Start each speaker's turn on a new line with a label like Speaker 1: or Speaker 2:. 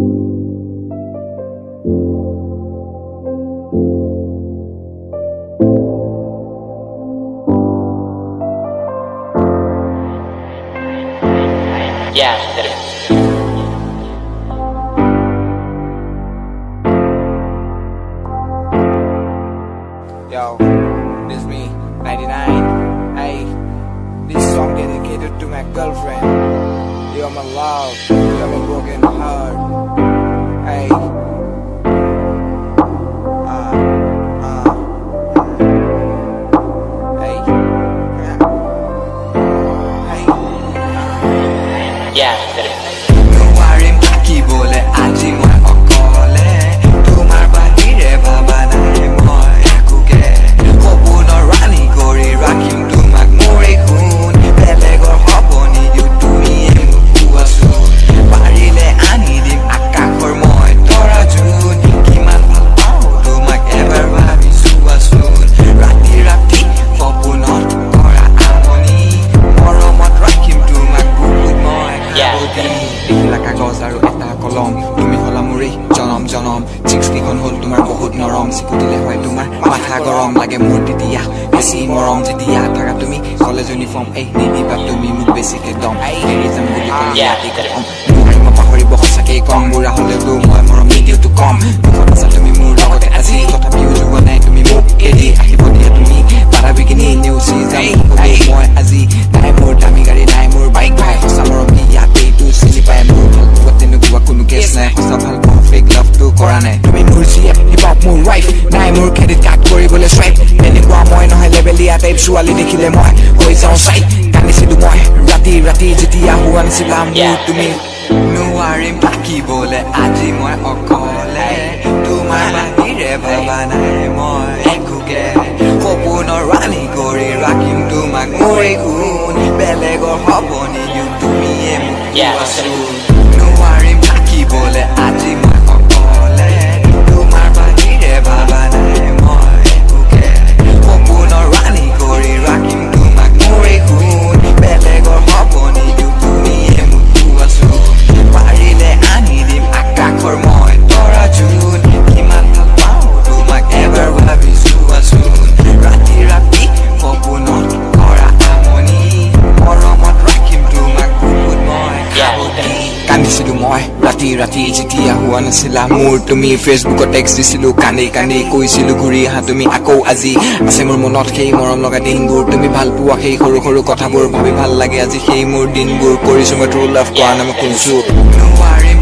Speaker 1: Yeah.
Speaker 2: Yo, this me, 99. Hey, this song dedicated to my girlfriend. You're my love, you're my broken heart. Hey, hey,
Speaker 1: Yeah.
Speaker 3: নোৱাৰিম থাকিবলৈ আজি মই অকলে তোমাৰ বাহিৰে ভাবা নাই মই একোকে সপোনৰ ৰাণী কৰি ৰাখিম তোমাক মোৰে সোণ বেলেগৰ হ'ব নিদিওঁ তুমিয়ে মোক কোৱাচোন পাৰিলে আনি দিম আকাশৰ মই তৰা জোন কিমান ভাল পাওঁ তোমাক এবাৰ ভাবি চোৱাচোন ৰাতি ৰাতি সপোনত কৰা আমনি মৰমত ৰাখিম তোমাক বুকুত মই সাৱটি দেখিলা কাগজ আৰু এটা কলম তুমি হলা মোৰেই জনম জনম চিক্সটিখন হ'ল তোমাৰ বহুত নৰম চিকুটিলে হয় তোমাৰ মাথা গৰম লাগে মোৰ তেতিয়া বেছি মৰম যেতিয়া থাকা তুমি কলেজ ইউনিফৰ্ম এই নিদিবা তুমি মোক বেছিকে দম এৰি যাম বুলি ক'লে কম নোৱাৰিম পাহৰিব সঁচাকেই কম বুঢ়া হ'লেও মই মৰম নিদিওঁতো কম দুখত আছা তুমি মোৰ লগতে আজি তথাপিও যোৱা নাই তুমি মোক এৰি আহিব দিয়া তুমি পাৰাবি কিনি নেওচি যাম মই আজি নাই মোৰ দামী গাড়ী নাই মোৰ বাইক ভাই সঁচা মৰম কি ইয়াতেইতো চিনি পাই মোৰ ভাল পোৱা তেনেকুৱা কোনো কেছ নাই সঁচা ভাল পাওঁ ফেক লাভটো কৰা নাই তুমি মোৰ জিএফ হিপ হপ মোৰ ৱাইফ নাই মোৰ ক্ৰেডিট কাৰ্ড কৰিবলৈ চুৱাইপ এনেকুৱা মই নহয় লেবেলিয়া টাইপ ছোৱালী দেখিলে মই হৈ যাওঁ চাই কান্দিছিলো মই ৰাতি ৰাতি যেতিয়া হোৱা নাছিলা মোৰ তুমি নোৱাৰিম থাকিবলৈ আজি মই অকলে তোমাৰ বাহিৰে ভাবা নাই মই একোকে সপোনৰ ৰাণী কৰি ৰাখিম তোমাক মোৰে সোণ বেলেগৰ হ'ব নিদিওঁ তুমিয়ে মোক কোৱাচোন নোৱাৰিম থাকিবলৈ আজি মই অকলে তোমাৰ বাহিৰে ভাবা নাই মই একোকে সপোনৰ ৰাণী কৰি ৰাখিম তোমাক মোৰে সোণ বেলেগৰ হ'ব নিদিওঁ তুমিয়ে মোক কোৱাচোন পাৰিলে আনি দিম আকাশৰ মই তৰা জোন কিমান ভাল পাওঁ তোমাক এবাৰ ভাবি চোৱাচোন ৰাতি ৰাতি সপোনত কৰা আমনি মৰমত ৰাখিম তোমাক বুকুত মই সাৱটি কান্দিছিলো মই ৰাতি ৰাতি যেতিয়া হোৱা নাছিলা মোৰ তুমি ফেচবুকত টেক্সট দিছিলো কান্দি কান্দি কৈছিলো ঘূৰি আহা তুমি আকৌ আজি আছে মোৰ মনত সেই মৰম লগা দিনবোৰ তুমি ভাল পোৱা সেই সৰু সৰু কথাবোৰ ভাবি ভাল লাগে আজি সেই মোৰ দিনবোৰ কৰিছো মই ট্ৰু লাভ কৰা নাম শুনিছো নোৱাৰিম